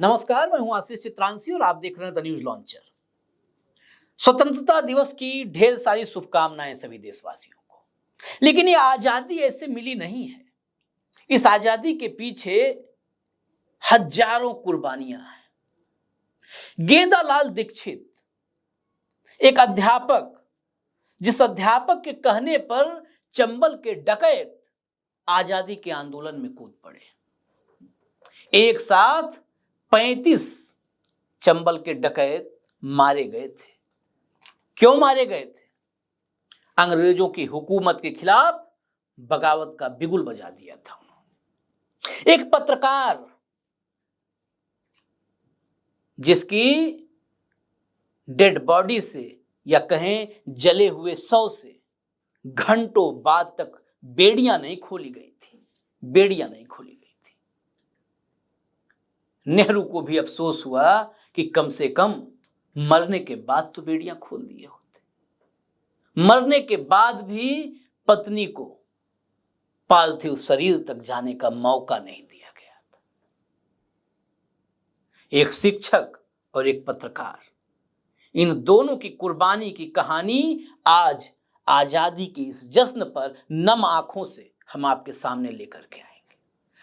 नमस्कार, मैं हूं आशीष चित्रांशी और आप देख रहे हैं द न्यूज लॉन्चर। स्वतंत्रता दिवस की ढेर सारी शुभकामनाएं सभी देशवासियों को। लेकिन ये आजादी ऐसे मिली नहीं है। इस आजादी के पीछे हजारों कुर्बानियां हैं। गेंदालाल दीक्षित एक अध्यापक, जिस अध्यापक के कहने पर चंबल के डकैत आजादी के आंदोलन में कूद पड़े। एक साथ 35 चंबल के डकैत मारे गए थे। क्यों मारे गए थे? अंग्रेजों की हुकूमत के खिलाफ बगावत का बिगुल बजा दिया था उन्होंने। एक पत्रकार जिसकी डेड बॉडी से या कहें जले हुए शव से घंटों बाद तक बेड़ियां नहीं खोली गई थी। नेहरू को भी अफसोस हुआ कि कम से कम मरने के बाद तो बेड़ियां खोल दिए होते। मरने के बाद भी पत्नी को पार्थिव शरीर तक जाने का मौका नहीं दिया गया था। एक शिक्षक और एक पत्रकार, इन दोनों की कुर्बानी की कहानी आज आजादी की इस जश्न पर नम आंखों से हम आपके सामने लेकर के आएंगे।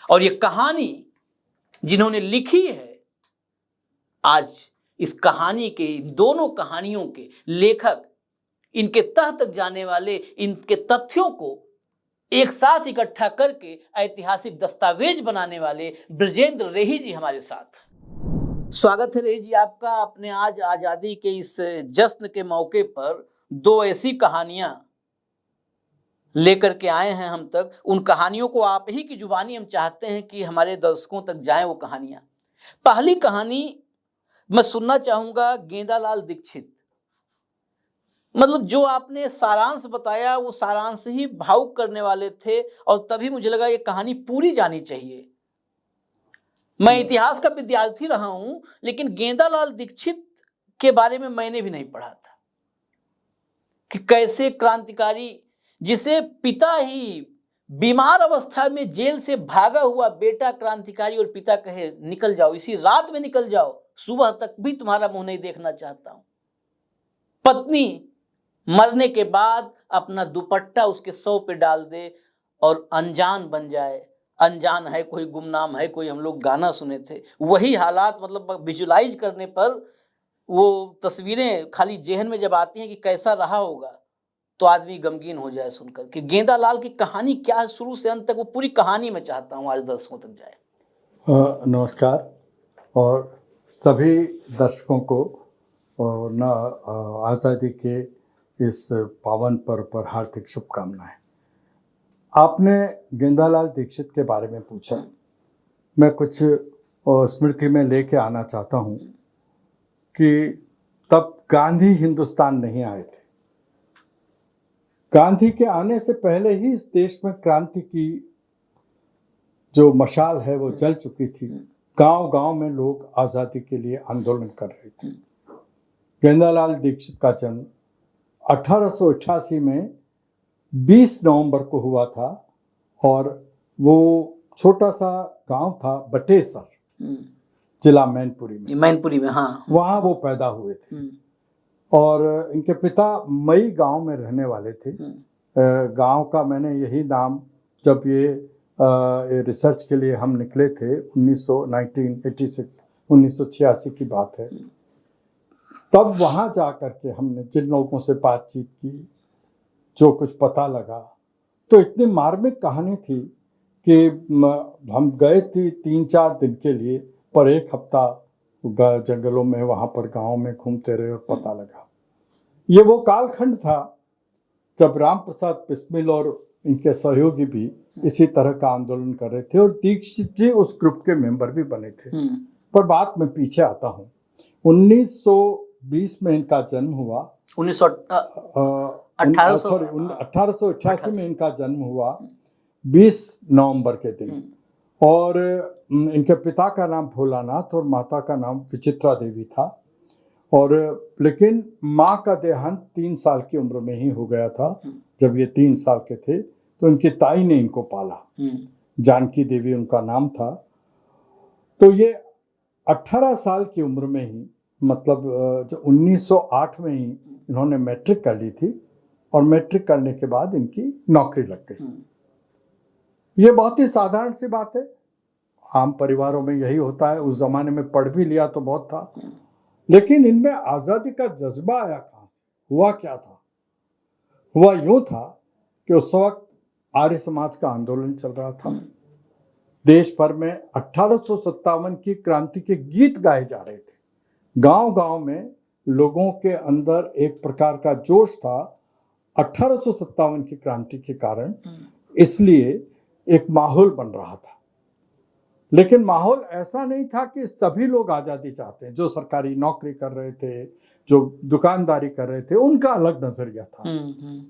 और ये कहानी जिन्होंने लिखी है, आज इस कहानी के, इन दोनों कहानियों के लेखक, इनके तह तक जाने वाले इनके तथ्यों को एक साथ इकट्ठा करके ऐतिहासिक दस्तावेज बनाने वाले बृजेंद्र रेही जी हमारे साथ। स्वागत है रेही जी आपका अपने आज आजादी के इस जश्न के मौके पर। दो ऐसी कहानियां लेकर के आए हैं हम तक। उन कहानियों को आप ही की जुबानी हम चाहते हैं कि हमारे दर्शकों तक जाएं वो कहानियां। पहली कहानी मैं सुनना चाहूंगा गेंदालाल दीक्षित। मतलब जो आपने सारांश बताया वो सारांश ही भावुक करने वाले थे और तभी मुझे लगा ये कहानी पूरी जानी चाहिए। मैं इतिहास का विद्यार्थी रहा हूं, लेकिन गेंदालाल दीक्षित के बारे में मैंने भी नहीं पढ़ा था कि कैसे क्रांतिकारी, जिसे पिता ही बीमार अवस्था में जेल से भागा हुआ बेटा क्रांतिकारी और पिता कहे निकल जाओ, इसी रात में निकल जाओ, सुबह तक भी तुम्हारा मुंह नहीं देखना चाहता हूं। पत्नी मरने के बाद अपना दुपट्टा उसके शव पे डाल दे और अनजान बन जाए। अनजान है कोई, गुमनाम है कोई, हम लोग गाना सुने थे। वही हालात मतलब विजुलाइज करने पर वो तस्वीरें खाली जेहन में जब आती हैं कि कैसा रहा होगा तो आदमी गमगीन हो जाए सुनकर कि गेंदालाल की कहानी क्या है शुरू से अंत तक। वो पूरी कहानी मैं चाहता हूँ आज दर्शकों तक जाए। नमस्कार और सभी दर्शकों को आज़ादी के इस पावन पर्व पर हार्दिक शुभकामनाएं। आपने गेंदालाल दीक्षित के बारे में पूछा, मैं कुछ स्मृति में लेके आना चाहता हूँ कि तब गांधी हिंदुस्तान नहीं आए थे। गांधी के आने से पहले ही इस देश में क्रांति की जो मशाल है वो जल चुकी थी। गांव-गांव में लोग आज़ादी के लिए आंदोलन कर रहे थे। गेंदालाल दीक्षित का जन्म 1888 में 20 नवंबर को हुआ था और वो छोटा सा गांव था बटेसर, जिला मैनपुरी में, हाँ, वहाँ वो पैदा हुए थे। और इनके पिता मई गांव में रहने वाले थे। गांव का मैंने यही नाम, जब ये रिसर्च के लिए हम निकले थे 1986 की बात है, तब वहाँ जा करके हमने जिन लोगों से बातचीत की, जो कुछ पता लगा, तो इतनी मार्मिक कहानी थी कि हम गए थे 3-4 दिन के लिए, पर एक हफ्ता जंगलों में वहाँ पर गांव में घूमते रहे और पता लगा। ये वो कालखंड था जब राम प्रसाद बिस्मिल और इनके सहयोगी भी इसी तरह का आंदोलन कर रहे थे और दीक्षित जी उस ग्रुप के मेंबर भी बने थे। पर बात में पीछे आता हूँ। 1920 में इनका जन्म हुआ। 1888 में इनका जन्म हुआ 20 नवंबर के दिन। और इनके पिता का नाम भोलानाथ और माता का नाम विचित्रा देवी था। और लेकिन माँ का देहांत 3 साल की उम्र में ही हो गया था। जब ये 3 साल के थे तो इनकी ताई ने इनको पाला। जानकी देवी उनका नाम था। तो ये 18 साल की उम्र में ही, मतलब जो 1908 में ही इन्होंने मैट्रिक कर ली थी और मैट्रिक करने के बाद इनकी नौकरी लग गई। ये बहुत ही साधारण सी बात है, आम परिवारों में यही होता है। उस जमाने में पढ़ भी लिया तो बहुत था, लेकिन इनमें आजादी का जज्बा आया कहां से? हुआ क्या था? हुआ यूं था कि उस वक्त आर्य समाज का आंदोलन चल रहा था। देश भर में 1857 की क्रांति के गीत गाए जा रहे थे। गांव गांव में लोगों के अंदर एक प्रकार का जोश था 1857 की क्रांति के कारण, इसलिए एक माहौल बन रहा था। लेकिन माहौल ऐसा नहीं था कि सभी लोग आजादी चाहते हैं। जो सरकारी नौकरी कर रहे थे, जो दुकानदारी कर रहे थे, उनका अलग नजरिया था।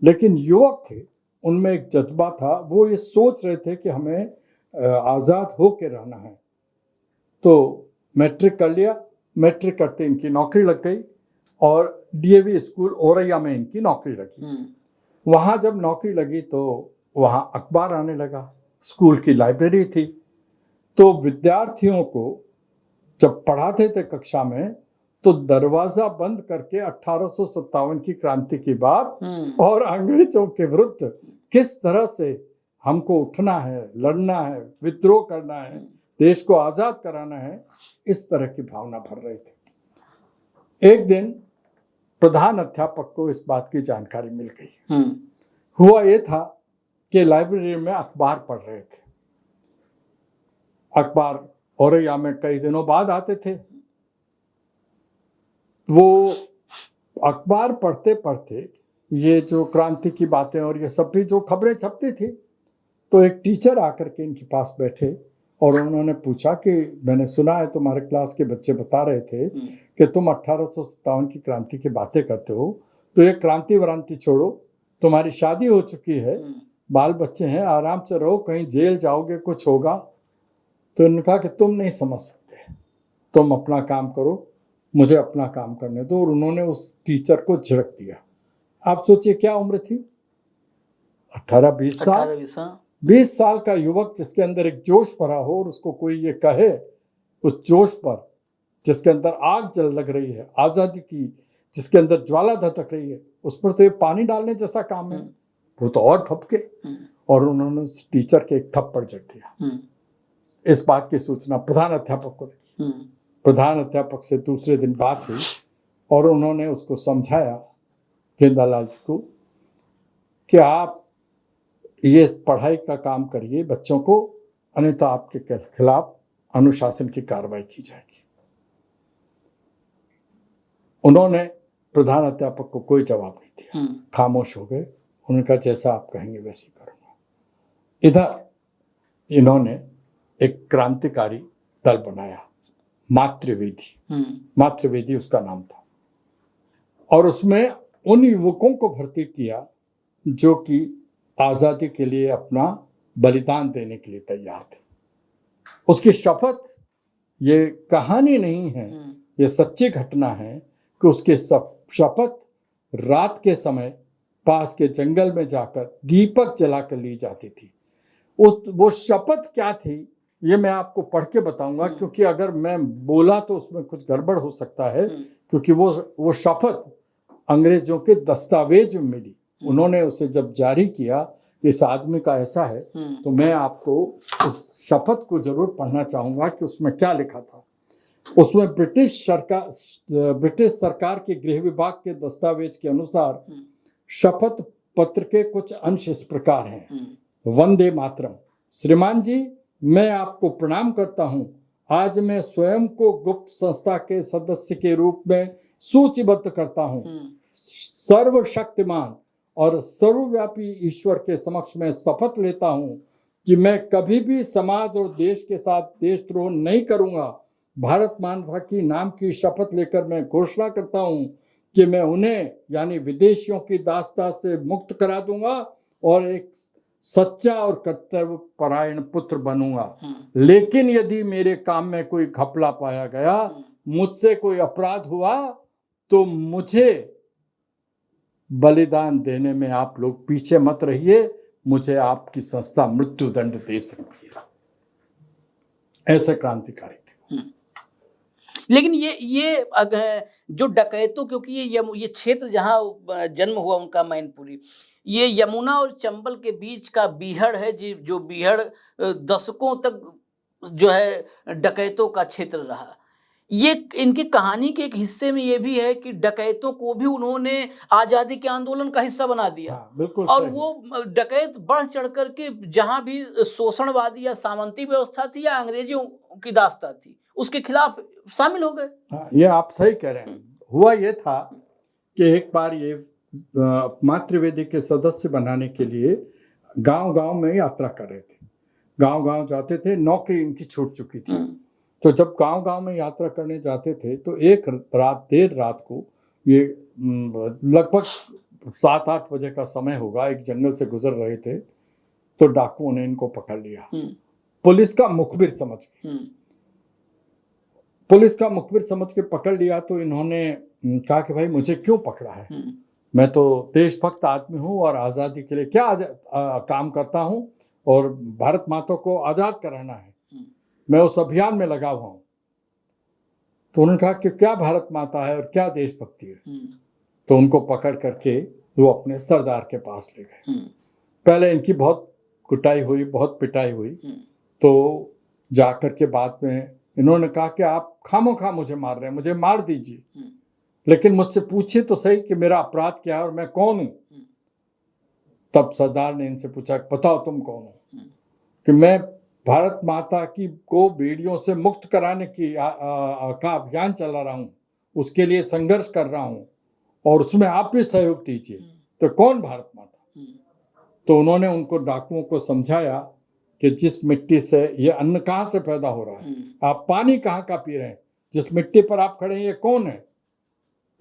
लेकिन युवक थे, उनमें एक जज्बा था। वो ये सोच रहे थे कि हमें आजाद होके रहना है। तो मैट्रिक कर लिया। मैट्रिक करते इनकी नौकरी लग गई और डीएवी स्कूल औरैया में इनकी नौकरी लगी। वहां जब नौकरी लगी तो वहां अखबार आने लगा। स्कूल की लाइब्रेरी थी, तो विद्यार्थियों को जब पढ़ाते थे कक्षा में तो दरवाजा बंद करके 1857 की क्रांति की बात और अंग्रेजों के विरुद्ध किस तरह से हमको उठना है, लड़ना है, विद्रोह करना है, देश को आजाद कराना है, इस तरह की भावना भर रहे थे। एक दिन प्रधान अध्यापक को इस बात की जानकारी मिल गई। हुआ ये था कि लाइब्रेरी में अखबार पढ़ रहे थे। अखबार औरैया में कई दिनों बाद आते थे। वो अखबार पढ़ते पढ़ते ये जो क्रांति की बातें और ये सब भी जो खबरें छपती थी, तो एक टीचर आकर के इनके पास बैठे और उन्होंने पूछा कि मैंने सुना है तुम्हारे क्लास के बच्चे बता रहे थे कि तुम 1857 की क्रांति की बातें करते हो, तो ये क्रांति वरांति छोड़ो, तुम्हारी शादी हो चुकी है, बाल बच्चे हैं, आराम से रहो, कहीं जेल जाओगे कुछ होगा। तो उन्होंने कहा कि तुम नहीं समझ सकते, तुम अपना काम करो, मुझे अपना काम करने दो। और उन्होंने उस टीचर को झिड़क दिया। आप सोचिए क्या उम्र थी, 18-20 साल। 20 साल का युवक जिसके अंदर एक जोश भरा हो और उसको कोई ये कहे, उस जोश पर जिसके अंदर आग जल लग रही है, आजादी की जिसके अंदर ज्वाला धधक रही है, उस पर तो ये पानी डालने जैसा काम है। वो तो और भपके और उन्होंने उस टीचर के एक थप्पड़ जड़ दिया। इस बात की सूचना प्रधान अध्यापक को लगी। प्रधान अध्यापक से दूसरे दिन बात हुई और उन्होंने उसको समझाया, गेंदालाल जी को, कि आप ये पढ़ाई का काम करिए बच्चों को, अन्यथा आपके खिलाफ अनुशासन की कार्रवाई की जाएगी। उन्होंने प्रधान अध्यापक को कोई जवाब नहीं दिया, खामोश हो गए। उन्होंने कहा जैसा आप कहेंगे वैसे ही करूंगा। इधर इन्होंने एक क्रांतिकारी दल बनाया, मातृवेदी। मातृवेदी उसका नाम था। और उसमें उन युवकों को भर्ती किया जो कि आजादी के लिए अपना बलिदान देने के लिए तैयार थे। उसकी शपथ ये कहानी नहीं है, ये सच्ची घटना है कि उसके शपथ रात के समय पास के जंगल में जाकर दीपक जलाकर ली जाती थी। वो शपथ क्या थी ये मैं आपको पढ़ के बताऊंगा, क्योंकि अगर मैं बोला तो उसमें कुछ गड़बड़ हो सकता है, क्योंकि वो शपथ अंग्रेजों के दस्तावेज में मिली। उन्होंने उसे जब जारी किया इस आदमी का ऐसा है, तो मैं आपको उस शपथ को जरूर पढ़ना चाहूंगा कि उसमें क्या लिखा था। उसमें ब्रिटिश सरकार के गृह विभाग के दस्तावेज के अनुसार शपथ पत्र के कुछ अंश इस प्रकार हैं। वंदे मातरम। श्रीमान जी, मैं आपको प्रणाम करता हूं। आज मैं स्वयं को गुप्त संस्था के सदस्य के रूप में सूचीबद्ध करता हूं। सर्वशक्तिमान और सर्वव्यापी ईश्वर के समक्ष मैं शपथ लेता हूं कि मैं कभी भी समाज और देश के साथ देशद्रोह नहीं करूंगा। भारत माता की नाम की शपथ लेकर मैं घोषणा करता हूं कि मैं उन्हें यानी विदेशियों की दास्ता से मुक्त करा दूंगा और एक सच्चा और कर्तव्य परायण पुत्र बनूंगा। लेकिन यदि मेरे काम में कोई घपला पाया गया, मुझसे कोई अपराध हुआ, तो मुझे बलिदान देने में आप लोग पीछे मत रहिए, मुझे आपकी संस्था मृत्यु दंड दे सकती है। ऐसे क्रांतिकारी थे। लेकिन जो डकैतों, क्योंकि ये क्षेत्र जहाँ जन्म हुआ उनका मैनपुरी, ये यमुना और चंबल के बीच का बीहड़ है, जो बीहड़ दशकों तक जो है डकैतों का क्षेत्र रहा। ये इनकी कहानी के एक हिस्से में ये भी है कि डकैतों को भी उन्होंने आज़ादी के आंदोलन का हिस्सा बना दिया। हाँ, बिल्कुल और सही। वो डकैत बढ़ चढ़ करके जहां भी शोषणवादी या सामंती व्यवस्था थी या अंग्रेजों की दास्ता थी, उसके खिलाफ शामिल हो गए। हाँ, ये आप सही कह रहे हैं। हुआ ये था कि एक बार ये मातृवेदी के सदस्य बनाने के लिए गांव-गांव में यात्रा कर रहे थे, गांव-गांव जाते थे, नौकरी इनकी छूट चुकी थी। तो जब गांव-गांव में यात्रा करने जाते थे तो एक रात, देर रात को, ये लगभग 7-8 बजे का समय होगा, एक जंगल से गुजर रहे थे तो डाकुओं ने इनको पकड़ लिया। पुलिस का मुखबिर समझ के पुलिस का मुखबिर समझ के पकड़ लिया। तो इन्होंने कहा कि भाई मुझे क्यों पकड़ा है, मैं तो देशभक्त आदमी हूं और आज़ादी के लिए क्या काम करता हूं और भारत माता को आज़ाद कराना है, मैं उस अभियान में लगा हुआ हूं। तो उन्होंने कहा कि क्या भारत माता है और क्या देशभक्ति है। तो उनको पकड़ करके वो अपने सरदार के पास ले गए। पहले इनकी बहुत कुटाई हुई, बहुत पिटाई हुई। तो जाकर के बाद में इन्होंने कहा कि आप खामोखा मुझे मार रहे हैं, मुझे मार दीजिए, लेकिन मुझसे पूछिए तो सही कि मेरा अपराध क्या है और मैं कौन हूं। तब सरदार ने इनसे पूछा, बताओ तुम कौन हो। कि मैं भारत माता की को बेड़ियों से मुक्त कराने की का अभियान चला रहा हूं, उसके लिए संघर्ष कर रहा हूं और उसमें आप भी सहयोग दीजिए। तो कौन भारत माता। तो उन्होंने उनको डाकुओं को समझाया कि जिस मिट्टी से ये अन्न कहाँ से पैदा हो रहा है, आप पानी कहाँ का पी रहे हैं, जिस मिट्टी पर आप खड़े हैं ये कौन है।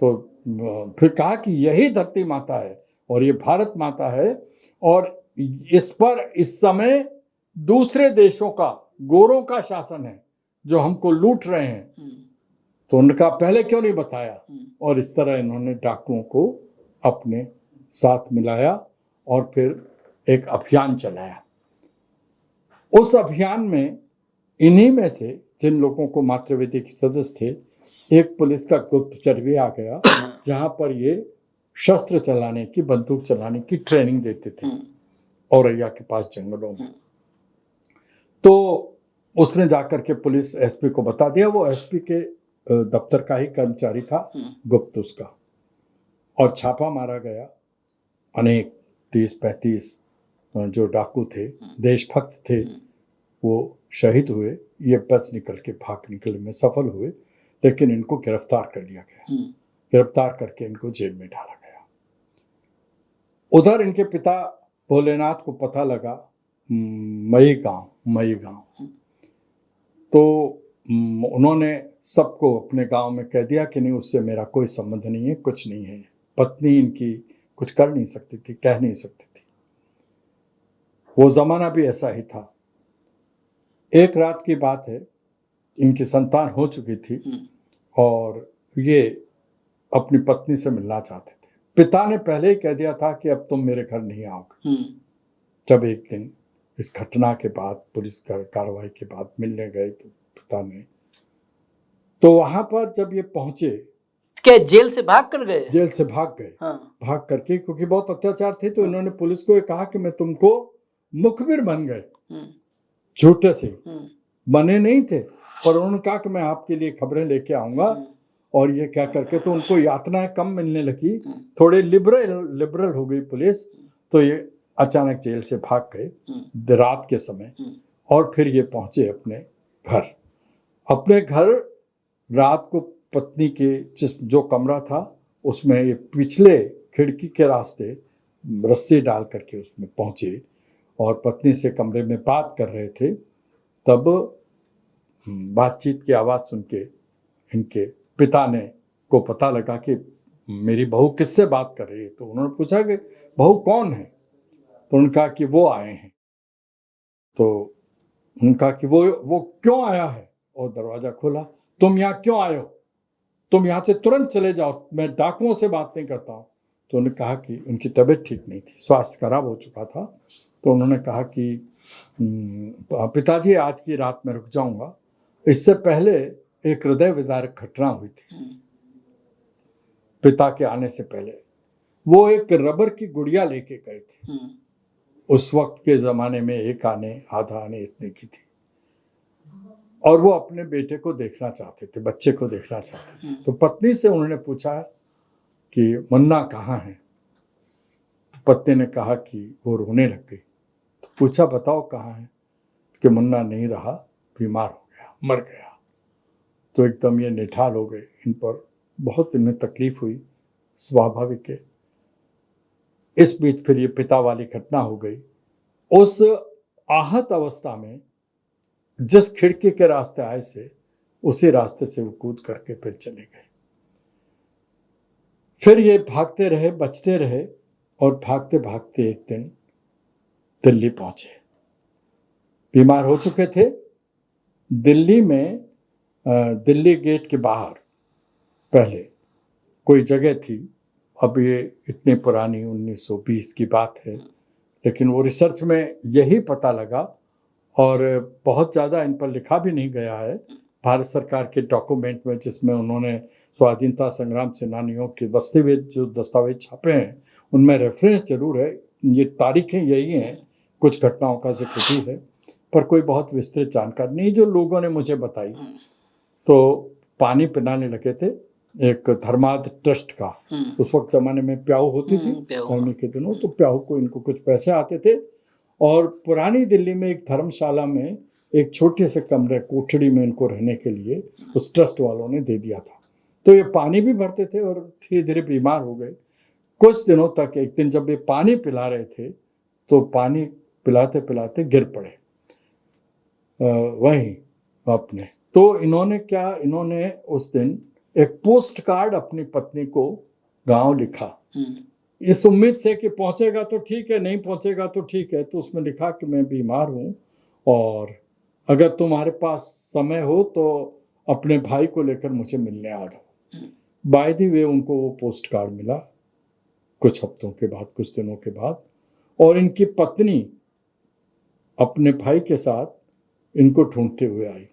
तो फिर कहा कि यही धरती माता है और ये भारत माता है और इस पर इस समय दूसरे देशों का, गोरों का शासन है जो हमको लूट रहे हैं। तो उनका पहले क्यों नहीं बताया। और इस तरह इन्होंने डाकुओं को अपने साथ मिलाया और फिर एक अभियान चलाया। उस अभियान में इन्हीं में से जिन लोगों को मातृवेदी के सदस्य थे, एक पुलिस का गुप्तचर भी आ गया जहां पर ये शस्त्र चलाने की, बंदूक चलाने की ट्रेनिंग देते थे औरैया के पास जंगलों में। तो उसने जाकर के पुलिस एसपी को बता दिया। वो एसपी के दफ्तर का ही कर्मचारी था, गुप्त उसका। और छापा मारा गया। अनेक 30-35 जो डाकू थे, देशभक्त थे, वो शहीद हुए। ये बच निकल के भाग निकलने में सफल हुए, लेकिन इनको गिरफ्तार कर लिया गया। गिरफ्तार करके इनको जेल में डाला गया। उधर इनके पिता भोलेनाथ को पता लगा मई गांव। तो उन्होंने सबको अपने गांव में कह दिया कि नहीं, उससे मेरा कोई संबंध नहीं है, कुछ नहीं है। पत्नी इनकी कुछ कर नहीं सकती थी, कह नहीं सकती थी। वो जमाना भी ऐसा ही था। एक रात की बात है, इनकी संतान हो चुकी थी और ये अपनी पत्नी से मिलना चाहते थे। पिता ने पहले ही कह दिया था कि अब तुम मेरे घर नहीं आओगे। जब एक दिन इस घटना के बाद, पुलिस कार्रवाई के बाद मिलने गए तो पिता ने, तो वहां पर जब ये पहुंचे, क्या जेल से भाग कर गए? जेल से भाग गए। भाग करके, क्योंकि बहुत अत्याचार थे, तो इन्होंने पुलिस को कहा कि मैं तुमको मुखबिर बन गए। झूठे से बने नहीं थे, पर उन्होंने कहा कि मैं आपके लिए खबरें लेके आऊंगा। और ये क्या करके तो उनको यातनाएं कम मिलने लगी, थोड़े लिबरल हो गई पुलिस। तो ये अचानक जेल से भाग गए रात के समय। और फिर ये पहुंचे अपने घर। रात को पत्नी के जो कमरा था उसमें ये पिछले खिड़की के रास्ते रस्सी डाल करके उसमें पहुंचे और पत्नी से कमरे में बात कर रहे थे। तब बातचीत की आवाज़ सुन के इनके पिता ने को पता लगा कि मेरी बहू किससे बात कर रही है। तो उन्होंने पूछा कि बहू कौन है। तो उन्होंने कहा कि वो आए हैं। तो उन्होंने कहा कि वो क्यों आया है। और दरवाज़ा खोला। तुम यहाँ क्यों आए हो, तुम यहाँ से तुरंत चले जाओ, मैं डाकुओं से बात नहीं करता हूँ। तो उन्होंने कहा कि उनकी तबीयत ठीक नहीं थी, स्वास्थ्य खराब हो चुका था। तो उन्होंने कहा कि पिताजी आज की रात में रुक जाऊंगा, इससे पहले एक हृदय विदारक घटना हुई थी पिता के आने से पहले। वो एक रबर की गुड़िया लेके गए थे। उस वक्त के जमाने में एक आने आधा आने इतने की थी, और वो अपने बेटे को देखना चाहते थे, बच्चे को देखना चाहते थे। तो पत्नी से उन्होंने पूछा कि मुन्ना कहाँ है। तो पत्नी ने कहा कि वो रोने लग गई। तो पूछा बताओ कहाँ है, कि मुन्ना नहीं रहा, बीमार हो गया, मर गया। तो एकदम ये निठाल हो गए। इन पर बहुत इन्हें तकलीफ हुई, स्वाभाविक है। इस बीच फिर ये पिता वाली घटना हो गई। उस आहत अवस्था में जिस खिड़की के रास्ते आए से उसी रास्ते से वो कूद करके फिर चले गए। फिर ये भागते रहे, बचते रहे, और भागते भागते एक दिन दिल्ली पहुंचे। बीमार हो चुके थे। दिल्ली में दिल्ली गेट के बाहर पहले कोई जगह थी। अब ये इतनी पुरानी 1920 की बात है, लेकिन वो रिसर्च में यही पता लगा, और बहुत ज़्यादा इन पर लिखा भी नहीं गया है भारत सरकार के डॉक्यूमेंट में, जिसमें उन्होंने स्वाधीनता संग्राम सेनानियों के दस्तावेज छापे हैं उनमें रेफरेंस जरूर है। ये तारीखें यही हैं, कुछ घटनाओं का जिक्र भी है, पर कोई बहुत विस्तृत जानकारी नहीं जो लोगों ने मुझे बताई। तो पानी पिलाने लगे थे एक धर्मार्थ ट्रस्ट का। उस वक्त जमाने में प्याऊ होती थी गर्मी के दिनों, तो प्याऊ को इनको कुछ पैसे आते थे, और पुरानी दिल्ली में एक धर्मशाला में एक छोटे से कमरे कोठड़ी में इनको रहने के लिए उस ट्रस्ट वालों ने दे दिया था। तो ये पानी भी भरते थे और धीरे धीरे बीमार हो गए। कुछ दिनों तक एक दिन जब ये पानी पिला रहे थे तो पानी पिलाते पिलाते गिर पड़े वहीं अपने। तो इन्होंने उस दिन एक पोस्ट कार्ड अपनी पत्नी को गांव लिखा, इस उम्मीद से कि पहुंचेगा तो ठीक है, नहीं पहुंचेगा तो ठीक है। तो उसमें लिखा कि मैं बीमार हूं, और अगर तुम्हारे पास समय हो तो अपने भाई को लेकर मुझे मिलने आ जाओ। बाय द वे उनको वो पोस्ट कार्ड मिला कुछ हफ्तों के बाद, कुछ दिनों के बाद, और इनकी पत्नी अपने भाई के साथ इनको ढूंढते हुए आई।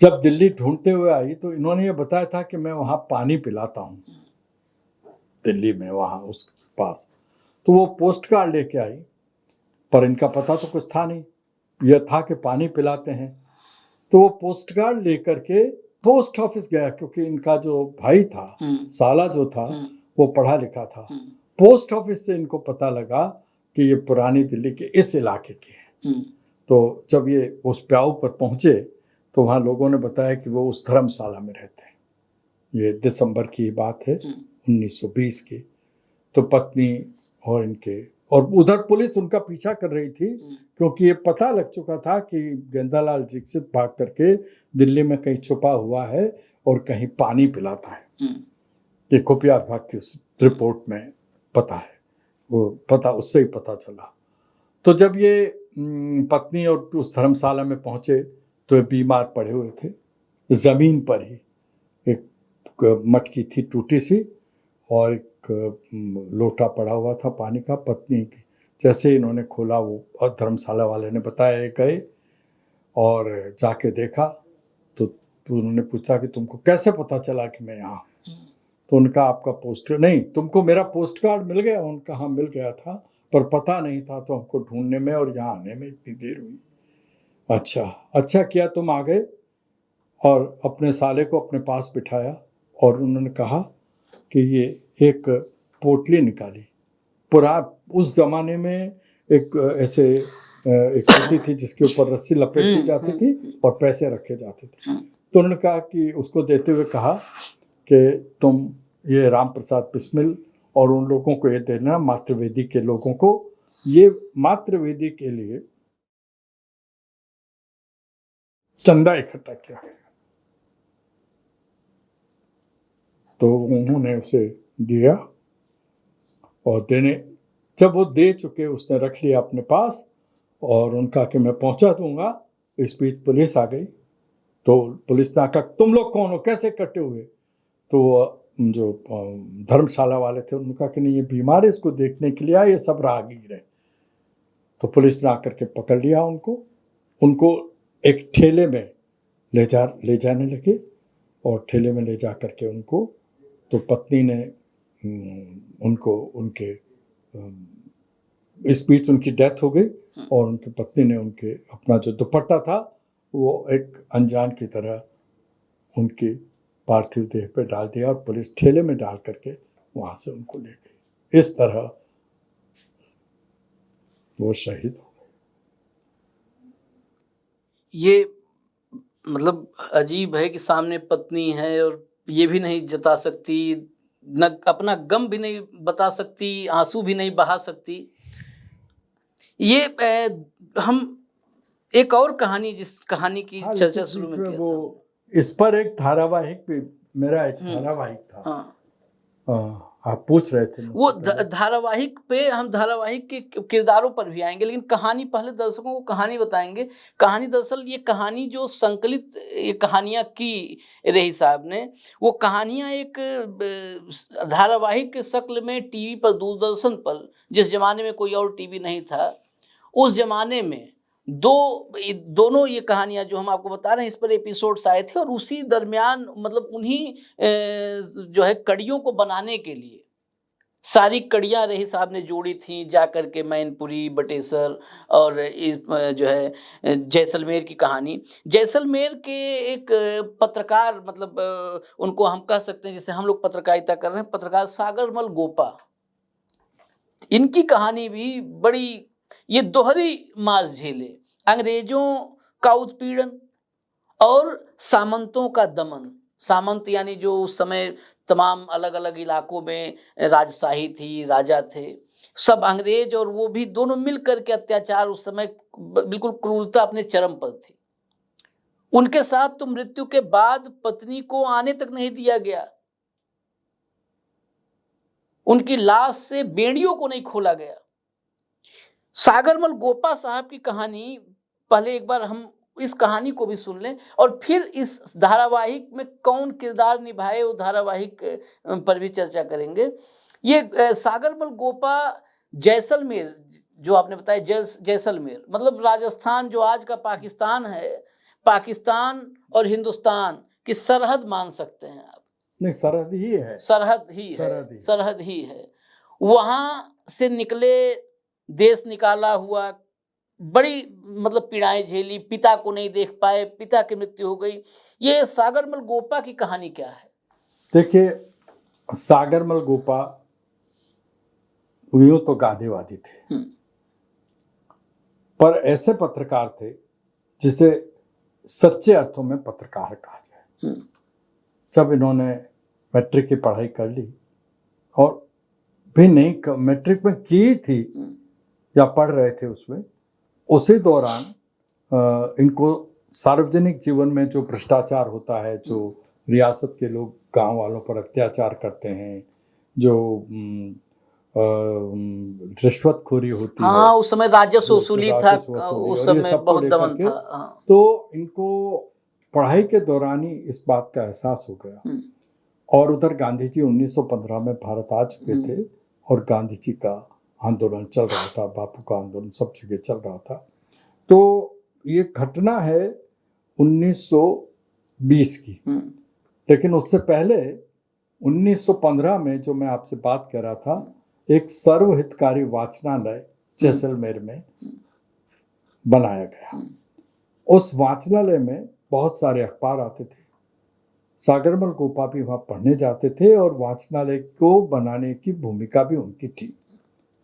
जब दिल्ली ढूंढते हुए आई तो इन्होंने ये बताया था कि मैं वहां पानी पिलाता हूं दिल्ली में, वहां उस पास। तो वो पोस्ट कार्ड लेके आई, पर इनका पता तो कुछ था नहीं, यह था कि पानी पिलाते हैं। तो वो पोस्ट कार्ड लेकर के पोस्ट ऑफिस गया, क्योंकि इनका जो भाई था, साला जो था, वो पढ़ा लिखा था। पोस्ट ऑफिस से इनको पता लगा कि ये पुरानी दिल्ली के इस इलाके के हैं। तो जब ये उस प्याऊ पर पहुंचे तो वहाँ लोगों ने बताया कि वो उस धर्मशाला में रहते हैं। ये दिसंबर की बात है 1920 की। तो पत्नी और उधर पुलिस उनका पीछा कर रही थी, क्योंकि ये पता लग चुका था कि गेंदालाल दीक्षित भाग करके दिल्ली में कहीं छुपा हुआ है और कहीं पानी पिलाता है। ये खुफिया विभाग की उस रिपोर्ट में पता है, वो पता उससे ही पता चला। तो जब ये पत्नी और उस धर्मशाला में पहुंचे तो ये बीमार पड़े हुए थे। जमीन पर ही एक मटकी थी टूटी सी, और एक लोटा पड़ा हुआ था पानी का। पत्नी की जैसे ही इन्होंने खोला, वो और धर्मशाला वाले ने बताया, गए और जाके देखा तो उन्होंने पूछा कि तुमको कैसे पता चला कि मैं यहाँ। तो उनका आपका पोस्ट नहीं, तुमको मेरा पोस्ट कार्ड मिल गया। उनका हाँ मिल गया था, पर पता नहीं था, तो हमको ढूंढने में और यहाँ आने में इतनी देर हुई। अच्छा किया तुम आ गए। और अपने साले को अपने पास बिठाया और उन्होंने कहा कि ये एक पोटली निकाली। उस जमाने में एक ऐसे एक होती थी जिसके ऊपर रस्सी लपेट दी जाती थी और पैसे रखे जाते थे। तो उन्होंने कहा कि उसको देते हुए कहा कि तुम ये राम प्रसाद बिस्मिल और उन लोगों को ये देना, मातृवेदी के लोगों को। ये मातृवेदी के लिए चंदा इकट्ठा किया। तो उन्होंने उसे दिया, और जब वो दे चुके उसने रख लिया अपने पास, और उनका कि मैं पहुंचा दूंगा। इस बीच पुलिस आ गई। तो पुलिस ने कहा तुम लोग कौन हो, कैसे इकट्ठे हुए। तो जो धर्मशाला वाले थे उन्होंने कहा कि नहीं, ये बीमार है, इसको देखने के लिए आए, ये सब राहगीर है। तो पुलिस ने आकर के पकड़ लिया उनको एक ठेले में ले जाने लगे और ठेले में ले जा करके उनको, तो पत्नी ने उनको उनके इस बीच उनकी डेथ हो गई और उनकी पत्नी ने उनके अपना जो दुपट्टा था वो एक अनजान की तरह उनकी पार्थिव देह पे डाल दिया और पुलिस ठेले में डाल करके वहां से उनको ले गई। इस तरह वो शहीद हो गए। ये मतलब अजीब है कि सामने पत्नी है और ये भी नहीं जता सकती, न अपना गम भी नहीं बता सकती, आंसू भी नहीं बहा सकती। ये हम एक और कहानी, जिस कहानी की चर्चा शुरू में किया वो था, इस पर एक धारावाहिक भी, मेरा एक धारावाहिक था। हाँ, आप पूछ रहे थे वो धारावाहिक पे, हम धारावाहिक के किरदारों पर भी आएंगे, लेकिन कहानी पहले दर्शकों को कहानी बताएंगे। कहानी दरअसल ये कहानी जो संकलित ये कहानियां की रही साहब ने, वो कहानियां एक धारावाहिक के शक्ल में टीवी पर, दूरदर्शन पर, जिस जमाने में कोई और टीवी नहीं था, उस जमाने में दोनों ये कहानियां जो हम आपको बता रहे हैं, इस पर एपिसोड्स आए थे। और उसी दरमियान मतलब उन्हीं जो है कड़ियों को बनाने के लिए सारी कड़ियां रही साहब ने जोड़ी थी, जा कर के मैनपुरी, बटेसर और जो है जैसलमेर की कहानी। जैसलमेर के एक पत्रकार, मतलब उनको हम कह सकते हैं, जैसे हम लोग पत्रकारिता कर रहे हैं, पत्रकार सागरमल गोपा, इनकी कहानी भी बड़ी, ये दोहरी मार झेले, अंग्रेजों का उत्पीड़न और सामंतों का दमन। सामंत यानी जो उस समय तमाम अलग अलग इलाकों में राजशाही थी, राजा थे, सब अंग्रेज और वो भी दोनों मिल करके अत्याचार, उस समय बिल्कुल क्रूरता अपने चरम पर थी। उनके साथ तो मृत्यु के बाद पत्नी को आने तक नहीं दिया गया, उनकी लाश से बेड़ियों को नहीं खोला गया। सागरमल गोपा साहब की कहानी, पहले एक बार हम इस कहानी को भी सुन लें और फिर इस धारावाहिक में कौन किरदार निभाए वो धारावाहिक पर भी चर्चा करेंगे। ये सागरमल गोपा जैसलमेर, जो आपने बताया जैसलमेर, मतलब राजस्थान जो आज का पाकिस्तान है, पाकिस्तान और हिंदुस्तान की सरहद मान सकते हैं आप। नहीं, सरहद ही है, सरहद ही है। वहां से निकले, देश निकाला हुआ, बड़ी मतलब पीड़ाएं झेली, पिता को नहीं देख पाए, पिता की मृत्यु हो गई। ये सागरमल गोपा की कहानी क्या है? देखिए, सागरमल गोपा यूं तो गांधीवादी थे, पर ऐसे पत्रकार थे जिसे सच्चे अर्थों में पत्रकार कहा जाए। जब इन्होंने मैट्रिक की पढ़ाई कर ली और भी नहीं मैट्रिक में की थी या पढ़ रहे थे उसमें, उसी दौरान इनको सार्वजनिक जीवन में जो भ्रष्टाचार होता है, जो रियासत के लोग गांव वालों पर अत्याचार करते हैं, जो रिश्वतखोरी होती है, हाँ, उस समय राजस्व वसूली था, उस समय बहुत दमन था। तो इनको पढ़ाई के दौरान ही इस बात का एहसास हो गया। और उधर गांधी जी 1915 में भारत आ चुके थे और गांधी जी का आंदोलन चल रहा था, बापू का आंदोलन सब जगह चल रहा था। तो ये घटना है 1920 की, लेकिन उससे पहले 1915 में जो मैं आपसे बात कर रहा था, एक सर्वहितकारी वाचनालय जैसलमेर में बनाया गया। उस वाचनालय में बहुत सारे अखबार आते थे। सागरमल गोपा भी वहाँ पढ़ने जाते थे और वाचनालय को बनाने की भूमिका भी उनकी थी।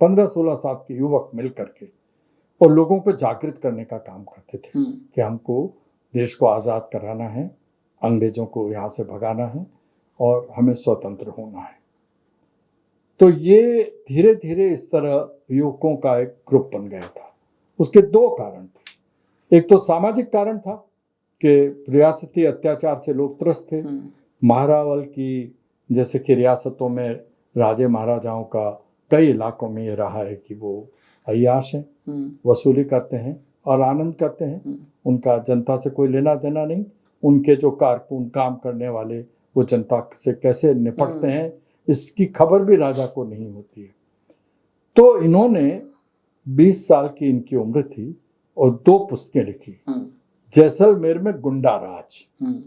15-16 साल के युवक मिल करके और लोगों को जागृत करने का काम करते थे कि हमको देश को आज़ाद कराना है, अंग्रेजों को यहाँ से भगाना है और हमें स्वतंत्र होना है। तो ये धीरे धीरे इस तरह युवकों का एक ग्रुप बन गया था। उसके दो कारण थे। एक तो सामाजिक कारण था कि रियासती अत्याचार से लोग त्रस्त थे। महारावल की जैसे कि रियासतों में राजे महाराजाओं का कई इलाकों में ये रहा है कि वो अय्याश हैं, वसूली करते हैं और आनंद करते हैं। उनका जनता से कोई लेना देना नहीं। उनके जो कारकुन काम करने वाले वो जनता से कैसे निपटते हैं इसकी खबर भी राजा को नहीं होती है। तो इन्होंने 20 साल की इनकी उम्र थी और 2 पुस्तकें लिखी, जैसलमेर में गुंडा राज। हम्म,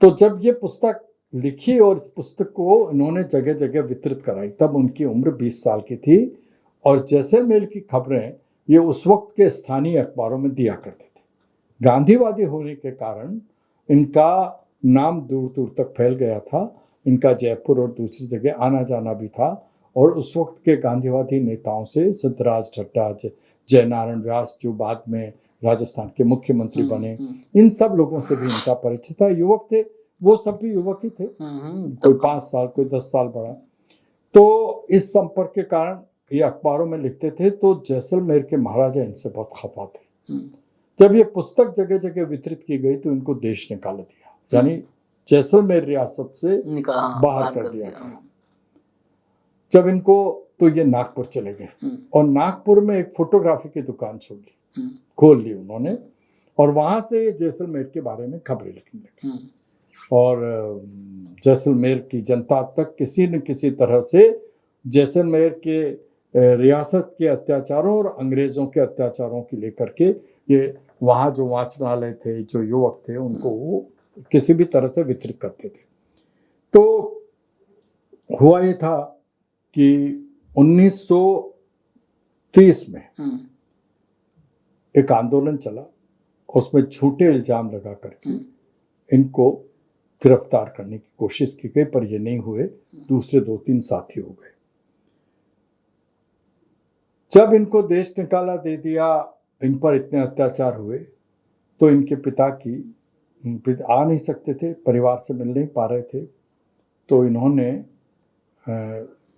तो जब ये पुस्तक लिखी और इस पुस्तक को इन्होंने जगह जगह वितरित कराई, तब उनकी उम्र 20 साल की थी और जैसलमेर की खबरें ये उस वक्त के स्थानीय अखबारों में दिया करते थे। गांधीवादी होने के कारण इनका नाम दूर दूर तक फैल गया था। इनका जयपुर और दूसरी जगह आना जाना भी था और उस वक्त के गांधीवादी नेताओं से सिद्धराज ठट्टा, जयनारायण व्यास जो बाद में राजस्थान के मुख्यमंत्री बने, इन सब लोगों से भी इनका परिचय था। युवक थे, वो सब भी युवक ही थे, कोई 5 साल कोई 10 साल बड़ा। तो इस संपर्क के कारण ये अखबारों में लिखते थे। तो जैसलमेर के महाराजा इनसे बहुत खफा थे। जब ये पुस्तक जगह जगह वितरित की गई तो इनको देश निकाल दिया, यानी जैसलमेर रियासत से बाहर कर दिया गया। जब इनको, तो ये नागपुर चले गए और नागपुर में एक फोटोग्राफी की दुकान खोल ली उन्होंने और वहां से जैसलमेर के बारे में खबरें लिखने लगे और जैसलमेर की जनता तक किसी न किसी तरह से जैसलमेर के रियासत के अत्याचारों और अंग्रेजों के अत्याचारों की लेकर के ये वहाँ जो वाचनालय थे, जो युवक थे, उनको वो किसी भी तरह से वितरित करते थे। तो हुआ ये था कि 1930 में एक आंदोलन चला, उसमें झूठे इल्जाम लगा करके इनको गिरफ्तार करने की कोशिश की गई, पर ये नहीं हुए। दूसरे 2-3 साथी हो गए। जब इनको देश निकाला दे दिया, इन पर इतने अत्याचार हुए, तो इनके पिता आ नहीं सकते थे, परिवार से मिल नहीं पा रहे थे। तो इन्होंने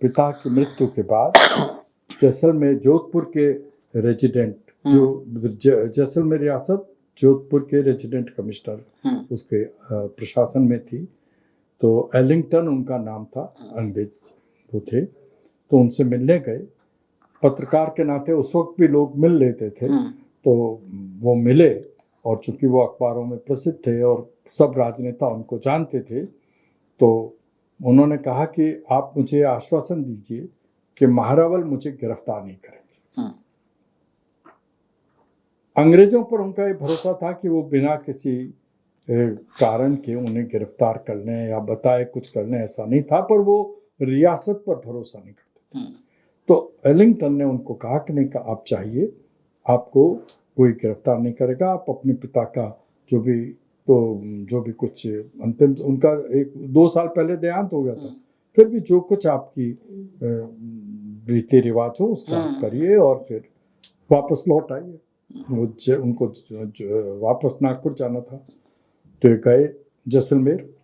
पिता की मृत्यु के बाद जैसलमेर जोधपुर के रेजिडेंट, जो जैसलमेर रियासत जोधपुर के रेजिडेंट कमिश्नर उसके प्रशासन में थी, तो एलिंगटन उनका नाम था, अंग्रेज वो थे। तो उनसे मिलने गए, पत्रकार के नाते उस वक्त भी लोग मिल लेते थे, तो वो मिले और चूंकि वो अखबारों में प्रसिद्ध थे और सब राजनेता उनको जानते थे, तो उन्होंने कहा कि आप मुझे आश्वासन दीजिए कि महारावल मुझे गिरफ्तार नहीं करेंगे। अंग्रेजों पर उनका ये भरोसा था कि वो बिना किसी कारण के उन्हें गिरफ्तार कर लें या बताए कुछ कर लें, ऐसा नहीं था, पर वो रियासत पर भरोसा नहीं करते थे। तो एलिंगटन ने उनको कहा कि नहीं, आप चाहिए, आपको कोई गिरफ्तार नहीं करेगा, आप अपने पिता का जो भी कुछ अंतिम, उनका 1-2 साल पहले देहांत हो गया था, फिर भी जो कुछ आपकी रीति रिवाज हो उसका आप करिए और फिर वापस लौट आइए। उनको वापस नागपुर जाना था। तो ये गए जैसलमेर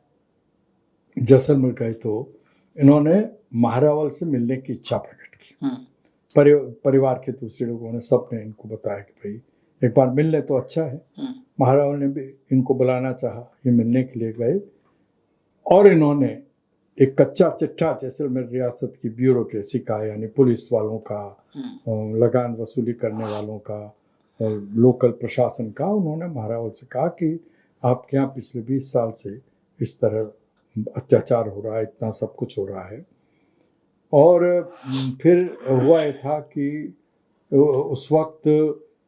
गए तो इन्होंने महारावल से मिलने की इच्छा प्रकट की। परिवार के दूसरे लोगों ने, सबने इनको बताया कि भाई एक बार मिल ले तो अच्छा है। महारावल ने भी इनको बुलाना चाहा, ये मिलने के लिए गए और इन्होंने एक कच्चा चिट्ठा जैसलमेर रियासत की ब्यूरोक्रेसी का, यानी पुलिस वालों का, लगान वसूली करने वालों का और लोकल प्रशासन का, उन्होंने महारावल से कहा कि आपके यहाँ पिछले 20 साल से इस तरह अत्याचार हो रहा है, इतना सब कुछ हो रहा है। और फिर हुआ ये था कि उस वक्त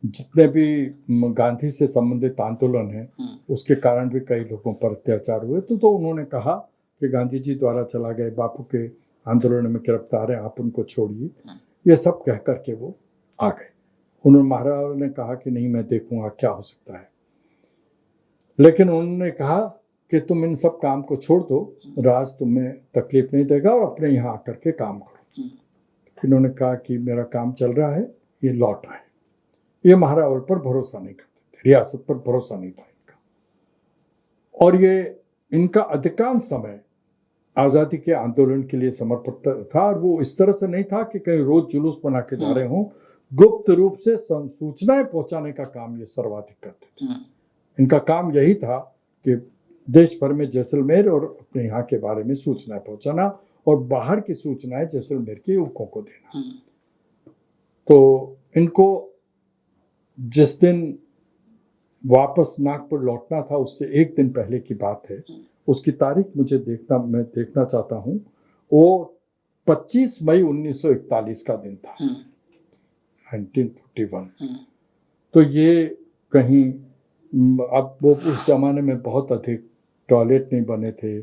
जितने भी गांधी से संबंधित आंदोलन है उसके कारण भी कई लोगों पर अत्याचार हुए। तो उन्होंने कहा कि गांधी जी द्वारा चला गए बापू के आंदोलन में गिरफ्तार है, आप उनको छोड़िए। ये सब कह करके वो आ गए। उन्होंने, महाराज ने कहा कि नहीं, मैं देखूंगा क्या हो सकता है, लेकिन उन्होंने कहा कि तुम इन सब काम को छोड़ दो, राज तुम्हें तकलीफ नहीं देगा और अपने यहाँ आकर के काम करो। इन्होंने कहा कि मेरा काम चल रहा है, ये लौट आए। ये महारावल पर भरोसा नहीं करते थे, रियासत पर भरोसा नहीं था इनका। और ये इनका अधिकांश समय आज़ादी के आंदोलन के लिए समर्पित था। और वो इस तरह से नहीं था कि कहीं रोज जुलूस बना के जा रहे हों, गुप्त रूप से सूचनाएं पहुंचाने का काम ये सर्वाधिक करते थे। इनका काम यही था कि देश भर में जैसलमेर और अपने यहाँ के बारे में सूचनाएं पहुंचाना और बाहर की सूचनाएं जैसलमेर के युवकों को देना। तो इनको जिस दिन वापस नागपुर लौटना था उससे एक दिन पहले की बात है, उसकी तारीख मैं देखना चाहता हूँ। वो 25 मई 1941 का दिन था, 1941। तो ये कहीं अब वो उस जमाने में बहुत अधिक टॉयलेट नहीं बने थे।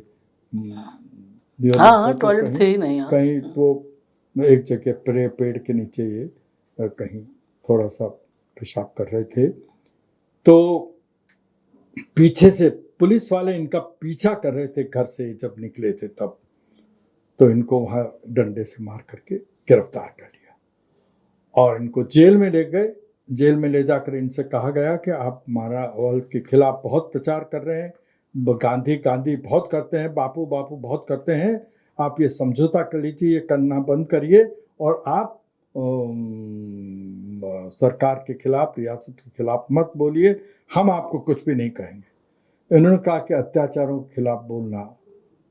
हाँ टॉयलेट थे ही नहीं। कहीं तो एक जगह पेड़ के नीचे ये कहीं थोड़ा सा पेशाब कर रहे थे, तो पीछे से पुलिस वाले इनका पीछा कर रहे थे घर से जब निकले थे तब, तो इनको वहां डंडे से मार करके गिरफ्तार कर लिया और इनको जेल में ले गए। जेल में ले जाकर इनसे कहा गया कि आप मानववाद के खिलाफ बहुत प्रचार कर रहे हैं, गांधी गांधी बहुत करते हैं, बापू बापू बहुत करते हैं, आप ये समझौता कर लीजिए, ये करना बंद करिए और आप सरकार के खिलाफ, रियासत के खिलाफ मत बोलिए, हम आपको कुछ भी नहीं कहेंगे। इन्होंने कहा कि अत्याचारों के खिलाफ बोलना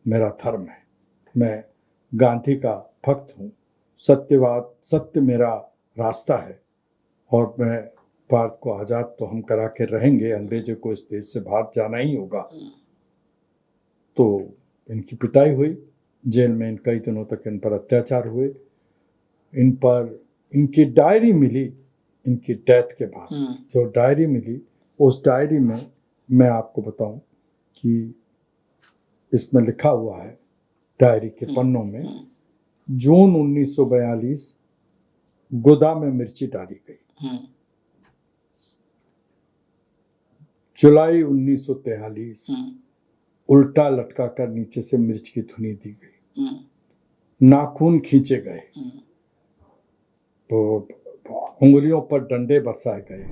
मेरा धर्म है, मैं गांधी का भक्त हूँ, सत्यवाद, सत्य मेरा रास्ता है और मैं भारत को आज़ाद तो हम करा के रहेंगे, अंग्रेजों को इस देश से बाहर जाना ही होगा। तो इनकी पिटाई हुई, जेल में इन कई दिनों तक इन पर अत्याचार हुए। इन पर इनकी डायरी मिली इनकी डेथ के बाद, जो डायरी मिली उस डायरी में मैं आपको बताऊं कि इसमें लिखा हुआ है डायरी के पन्नों में, जून 1942 गोदाम में मिर्ची डाली गई, जुलाई 1943 उल्टा लटका कर नीचे से मिर्च की धुनी दी गई, नाखून खींचे गए, तो उंगलियों पर डंडे बरसाए गए,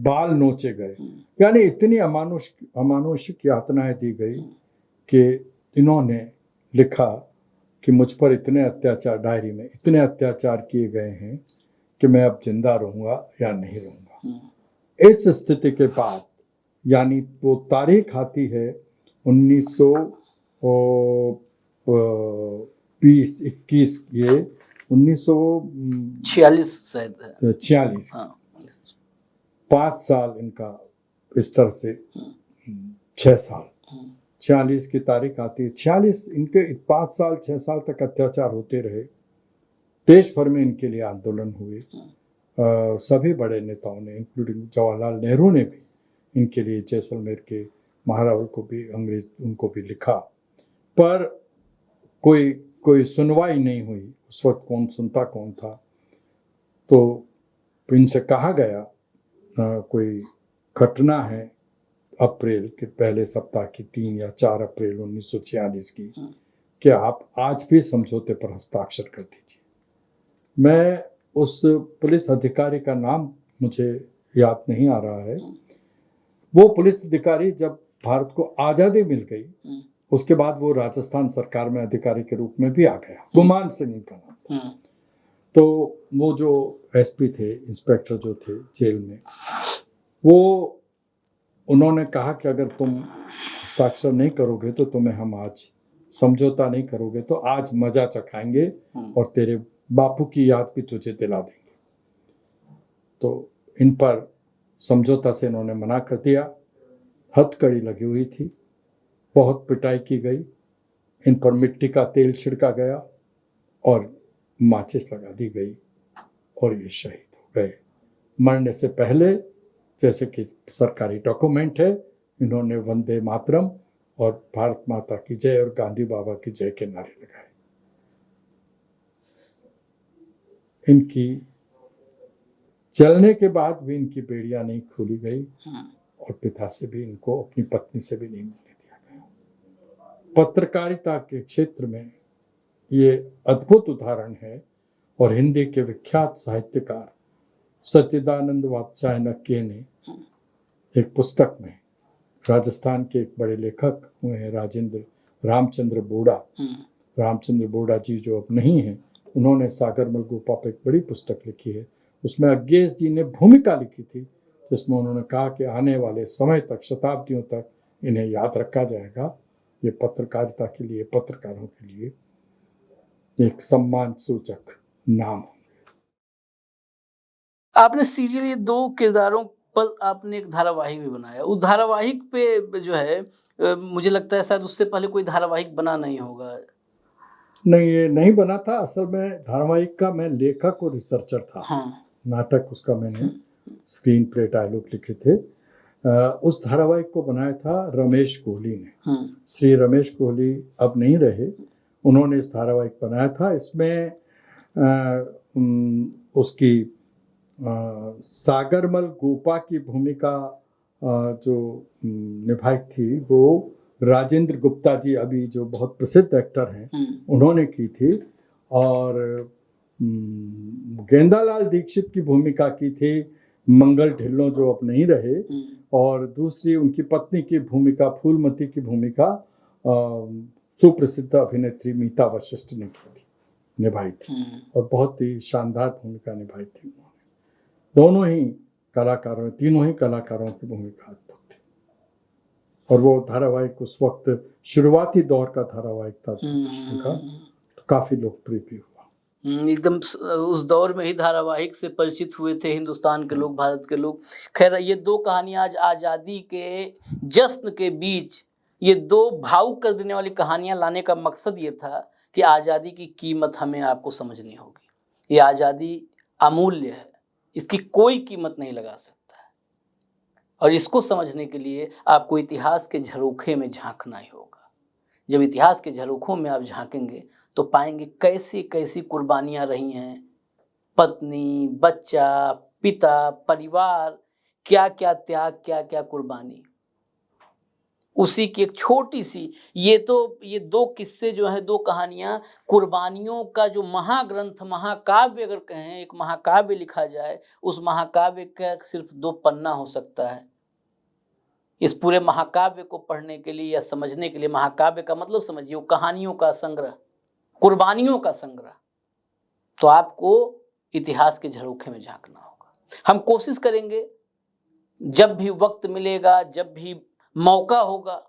बाल नोचे गए, यानी इतनी अमानुषिक यातनाएं दी गई कि इन्होंने लिखा कि मुझ पर इतने अत्याचार, डायरी में इतने अत्याचार किए गए हैं कि मैं अब जिंदा रहूंगा या नहीं रहूंगा। इस स्थिति के बाद, यानी वो तारीख आती है 1920-21, ये 1946 शायद 46, 5 साल इनका इस तरह से, 6 साल, 46 की तारीख आती है। 46 इनके 5 साल 6 साल तक अत्याचार होते रहे, देश भर में इनके लिए आंदोलन हुए, सभी बड़े नेताओं ने, इंक्लूडिंग जवाहरलाल नेहरू ने भी इनके लिए जैसलमेर के महारावल को भी, अंग्रेज उनको भी लिखा, पर कोई सुनवाई नहीं हुई। उस वक्त कौन सुनता कौन था। तो इनसे कहा गया, कोई घटना है अप्रैल के पहले सप्ताह की 3 या 4 अप्रैल 1946 की, कि आप आज भी समझौते पर हस्ताक्षर कर दीजिए। मैं उस पुलिस अधिकारी का नाम मुझे याद नहीं आ रहा है। वो पुलिस अधिकारी जब भारत को आज़ादी मिल गई, उसके बाद वो राजस्थान सरकार में अधिकारी के रूप में भी आ गया, गुमान सिंह इनका नाम था। तो वो जो एसपी थे, इंस्पेक्टर जो थे जेल में, वो उन्होंने कहा कि अगर तुम हस्ताक्षर नहीं करोगे तो तुम्हें हम आज समझौता नहीं करोगे तो आज मजा चखाएंगे और तेरे बापू की याद भी तुझे दिला देंगे। तो इन पर समझौता से इन्होंने मना कर दिया। हथकड़ी लगी हुई थी, बहुत पिटाई की गई, इन पर मिट्टी का तेल छिड़का गया और माचिस लगा दी गई और ये शहीद हो गए। मरने से पहले, जैसे कि सरकारी डॉक्यूमेंट है, इन्होंने वंदे मातरम और भारत माता की जय और गांधी बाबा की जय के नारे लगाए। इनकी चलने के बाद भी इनकी बेड़ियां नहीं खोली गई और पिता से भी इनको, अपनी पत्नी से भी नहीं मिलने दिया गया। पत्रकारिता के क्षेत्र में ये अद्भुत उदाहरण है और हिंदी के विख्यात साहित्यकार सच्चिदानंद वात्स्यायन ने एक पुस्तक में, राजस्थान के एक बड़े लेखक हुए हैं रामचंद्र बोड़ा जी, जो अब नहीं हैं, उन्होंने सागर मलगोपा पर एक बड़ी पुस्तक लिखी है। उसमें अज्ञेश जी ने भूमिका लिखी थी, जिसमें उन्होंने कहा कि आने वाले समय तक, शताब्दियों तक इन्हें याद रखा जाएगा। ये पत्रकारिता के लिए, पत्रकारों के लिए एक सम्मान सूचक नाम। आपने सीरियल, ये 2 किरदारों पर आपने एक धारावाहिक भी बनाया। उस धारावाहिक पे जो है, मुझे लगता है शायद उससे पहले कोई धारावाहिक बना नहीं होगा। नहीं, ये नहीं बना था। असल में धारावाहिक का मैं लेखक और रिसर्चर था। नाटक उसका मैंने स्क्रीन प्ले डायलॉग लिखे थे। उस धारावाहिक को बनाया था रमेश कोहली ने। श्री रमेश कोहली अब नहीं रहे, उन्होंने इस धारावाहिक बनाया था। इसमें उसकी सागरमल गोपा की भूमिका जो निभाई थी वो राजेंद्र गुप्ता जी, अभी जो बहुत प्रसिद्ध एक्टर हैं, उन्होंने की थी। और गेंदालाल दीक्षित की भूमिका की थी मंगल ढिल्लों, जो अब नहीं रहे। और दूसरी उनकी पत्नी की भूमिका, फूलमती की भूमिका सुप्रसिद्ध अभिनेत्री मीता वशिष्ठ ने की थी, निभाई थी। और बहुत ही शानदार भूमिका निभाई थी उन्होंने। दोनों ही कलाकारों, तीनों ही कलाकारों की भूमिका अद्भुत थी। और वो धारावाहिक उस वक्त शुरुआती दौर का धारावाहिक था दूरदर्शन का, तो काफी लोकप्रिय भी हुआ। एकदम उस दौर में ही धारावाहिक से परिचित हुए थे हिंदुस्तान के लोग, भारत के लोग। खैर, ये दो कहानियां आज आज़ादी के जश्न के बीच ये दो भावुक कर देने वाली कहानियां लाने का मकसद ये था कि आज़ादी की कीमत हमें आपको समझनी होगी। ये आज़ादी अमूल्य है, इसकी कोई कीमत नहीं लगा सकता है। और इसको समझने के लिए आपको इतिहास के झरोखे में झांकना ही होगा। जब इतिहास के झरोखों में आप झांकेंगे तो पाएंगे कैसी कैसी कुर्बानियां रही हैं। पत्नी, बच्चा, पिता, परिवार, क्या क्या त्याग, क्या क्या कुर्बानी। उसी की एक छोटी सी ये दो किस्से जो हैं, दो कहानियां, कुर्बानियों का जो महाग्रंथ, महाकाव्य अगर कहें, एक महाकाव्य लिखा जाए, उस महाकाव्य का सिर्फ 2 पन्ना हो सकता है। इस पूरे महाकाव्य को पढ़ने के लिए या समझने के लिए, महाकाव्य का मतलब समझिए, कहानियों का संग्रह, कुर्बानियों का संग्रह, तो आपको इतिहास के झरोखे में झांकना होगा। हम कोशिश करेंगे, जब भी वक्त मिलेगा, जब भी मौका होगा,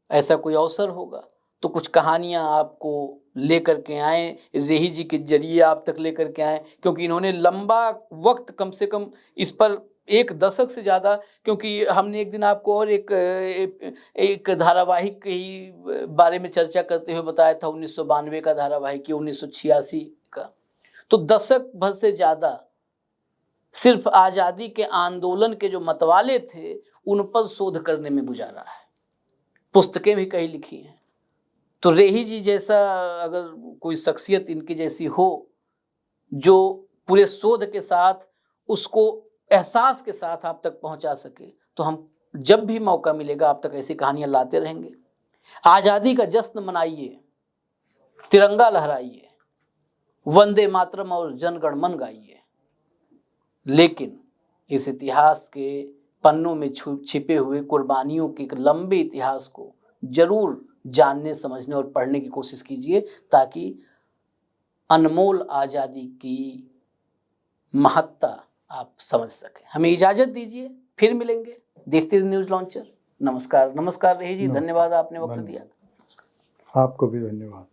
ऐसा कोई अवसर होगा, तो कुछ कहानियां आपको लेकर के आए, रेही जी के जरिए आप तक लेकर के आए। क्योंकि इन्होंने लंबा वक्त, कम से कम इस पर 1 दशक से ज़्यादा, क्योंकि हमने एक दिन आपको और एक धारावाहिक के ही बारे में चर्चा करते हुए बताया था, 1992 का धारावाहिक, 1986 का। तो दशक भर से ज़्यादा सिर्फ आज़ादी के आंदोलन के जो मतवाले थे उन पर शोध करने में गुजारा है। पुस्तकें भी कई लिखी हैं। तो रेही जी जैसा अगर कोई शख्सियत इनकी जैसी हो, जो पूरे शोध के साथ उसको एहसास के साथ आप तक पहुंचा सके, तो हम जब भी मौका मिलेगा आप तक ऐसी कहानियां लाते रहेंगे। आज़ादी का जश्न मनाइए, तिरंगा लहराइए, वंदे मातरम और जनगण मन गाइए, लेकिन इस इतिहास के पन्नों में छिपे हुए कुर्बानियों के एक लंबे इतिहास को जरूर जानने, समझने और पढ़ने की कोशिश कीजिए, ताकि अनमोल आज़ादी की महत्ता आप समझ सकें। हमें इजाज़त दीजिए, फिर मिलेंगे। देखते रहिए न्यूज़ लॉन्चर। नमस्कार। नमस्कार रेही जी, धन्यवाद, आपने वक्त दिया। आपको भी धन्यवाद।